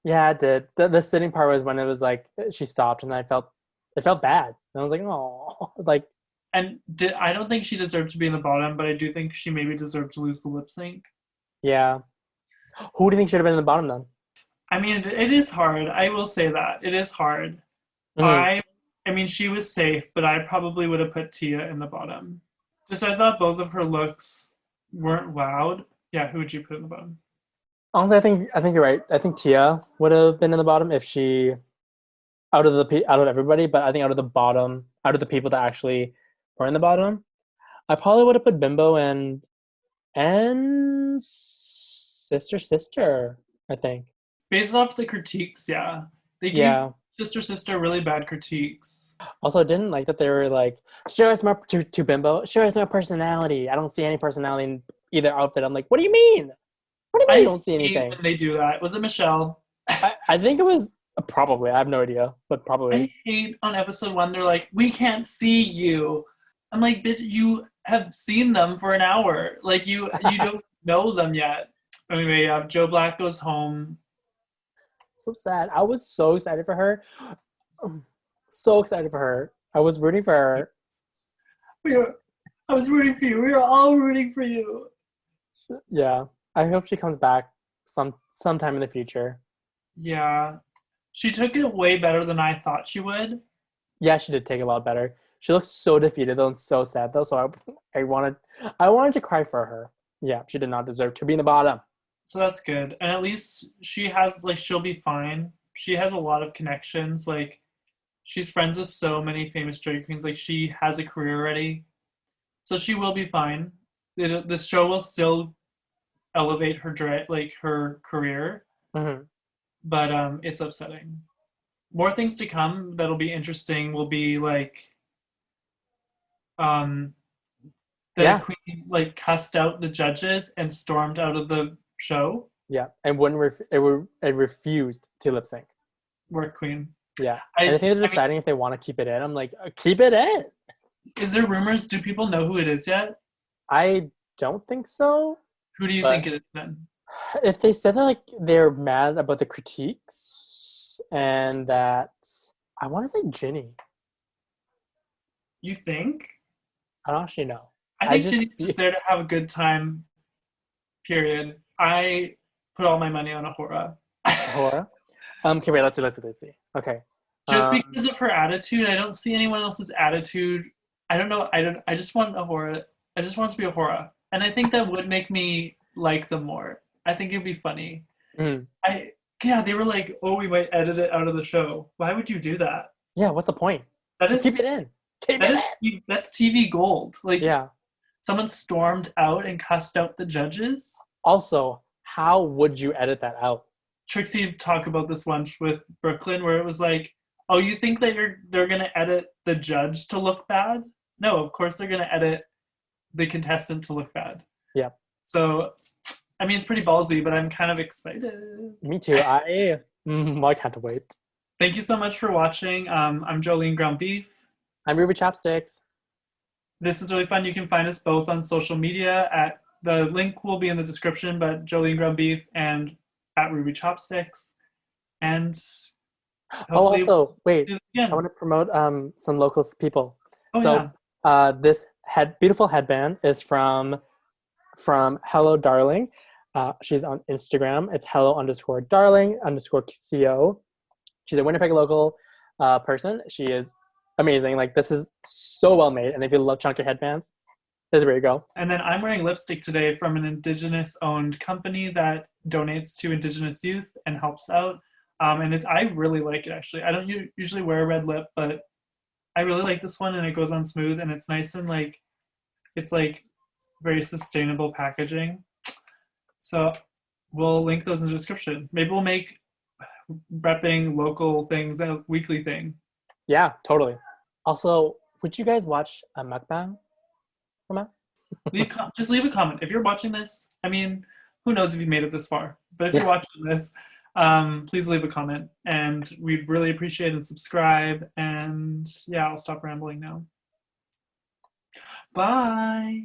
Speaker 1: yeah. It did. The sitting part was when it was like she stopped, and it felt bad. And I was like, oh, like
Speaker 2: I don't think she deserved to be in the bottom, but I do think she maybe deserved to lose the lip sync.
Speaker 1: yeah. Who do you think should have been in the bottom then?
Speaker 2: I mean, it is hard. I will say that. It is hard.
Speaker 1: Hmm.
Speaker 2: I I mean, she was safe, but I probably would have put Tia in the bottom. Just I thought both of her looks weren't wowed. Yeah, who would you put in the bottom?
Speaker 1: Honestly, I think you're right. I think Tia would have been in the bottom if she out of everybody, but I think out of the people that actually were in the bottom, I probably would have put Bimbo and sister. I think.
Speaker 2: Based off the critiques, yeah. They gave
Speaker 1: Yeah.
Speaker 2: Sister really bad critiques.
Speaker 1: Also, I didn't like that they were like, show us more to Bimbo. Show us more personality. I don't see any personality in either outfit. I'm like, what do you mean? What do you mean you
Speaker 2: I
Speaker 1: don't see
Speaker 2: hate
Speaker 1: anything?
Speaker 2: when they do that. Was it Michelle?
Speaker 1: I think it was probably. I have no idea, but
Speaker 2: I
Speaker 1: probably.
Speaker 2: hate on episode 1, they're like, we can't see you. I'm like, bitch, you have seen them for an hour. Like, you don't know them yet. Anyway, Joe Black goes home.
Speaker 1: So sad. I was so excited for her. So excited for her. I was rooting for her.
Speaker 2: I was rooting for you. We were all rooting for you.
Speaker 1: Yeah. I hope she comes back sometime in the future.
Speaker 2: Yeah. She took it way better than I thought she would.
Speaker 1: Yeah, she did take a lot better. She looks so defeated though and so sad though. So I wanted to cry for her. Yeah, she did not deserve to be in the bottom.
Speaker 2: So that's good. And at least she has, like, she'll be fine. She has a lot of connections. Like, she's friends with so many famous drag queens. Like, she has a career already. So she will be fine. This show will still elevate her like her career,
Speaker 1: Hmm.
Speaker 2: but it's upsetting. More things to come that'll be interesting will be like um the
Speaker 1: Yeah,
Speaker 2: queen like cussed out the judges and stormed out of the show.
Speaker 1: yeah, and wouldn't it refused to lip sync.
Speaker 2: Work queen.
Speaker 1: Yeah. And I
Speaker 2: I
Speaker 1: think they're
Speaker 2: I
Speaker 1: deciding if they want to keep it in. I'm like, keep it in.
Speaker 2: mean, is there rumors? Do people know who it is yet?
Speaker 1: I don't think so.
Speaker 2: Who do you think
Speaker 1: But
Speaker 2: it is then?
Speaker 1: if they said that like they're mad about the critiques and that I want to say Ginny.
Speaker 2: You think?
Speaker 1: I don't actually know.
Speaker 2: I
Speaker 1: I
Speaker 2: think
Speaker 1: just
Speaker 2: Ginny's just there to have a good time. Period. I put all my money on Ahura.
Speaker 1: horror. Okay, wait. Let's see. Okay.
Speaker 2: Just
Speaker 1: Um.
Speaker 2: because of her attitude, I don't see anyone else's attitude. I don't know. I don't. I just want Ahura. I just want it to be Ahura, and I think that would make me like them more. I think it'd be funny.
Speaker 1: mm,
Speaker 2: I Yeah. They were like, "Oh, we might edit it out of the show." Why would you do that?
Speaker 1: yeah. What's the point?
Speaker 2: That
Speaker 1: Keep
Speaker 2: is
Speaker 1: it in. Keep
Speaker 2: that
Speaker 1: it
Speaker 2: is
Speaker 1: in.
Speaker 2: that's TV gold. Like
Speaker 1: Yeah.
Speaker 2: someone stormed out and cussed out the judges.
Speaker 1: Also, how would you edit that out?
Speaker 2: Trixie talked about this once with Brooklyn, where it was like, "Oh, you think that they're gonna edit the judge to look bad? No, of course they're gonna edit the contestant to look bad."
Speaker 1: Yeah.
Speaker 2: So, I mean, it's pretty ballsy, but I'm kind of excited.
Speaker 1: Me too. I can't wait.
Speaker 2: Thank you so much for watching. I'm Jolean Groundbeef.
Speaker 1: I'm Ruby Chopsticks.
Speaker 2: This is really fun. You can find us both on social media at the link will be in the description, but Jolean Groundbeef and at Ruby Chopsticks. And
Speaker 1: Oh,
Speaker 2: hopefully we'll
Speaker 1: also, wait.
Speaker 2: do this
Speaker 1: I
Speaker 2: again.
Speaker 1: want to promote some local people.
Speaker 2: Oh
Speaker 1: So,
Speaker 2: yeah.
Speaker 1: this beautiful headband is from Hello Darling. She's on Instagram. It's hello_darling_co. She's a Winnipeg local person. She is amazing. Like, this is so well made. And if you love chunky headbands, this is where you go.
Speaker 2: And then I'm wearing lipstick today from an Indigenous owned company that donates to Indigenous youth and helps out. And I really like it actually. I don't usually wear a red lip, but I really like this one and it goes on smooth and it's nice and it's like very sustainable packaging. So we'll link those in the description. Maybe we'll make repping local things a weekly thing.
Speaker 1: Yeah, totally. Also, would you guys watch a mukbang from us?
Speaker 2: Just leave a comment. If you're watching this, I mean, who knows if you made it this far, but if
Speaker 1: Yeah.
Speaker 2: you're watching this, please leave a comment and we'd really appreciate it and subscribe. And yeah, I'll stop rambling now. Bye.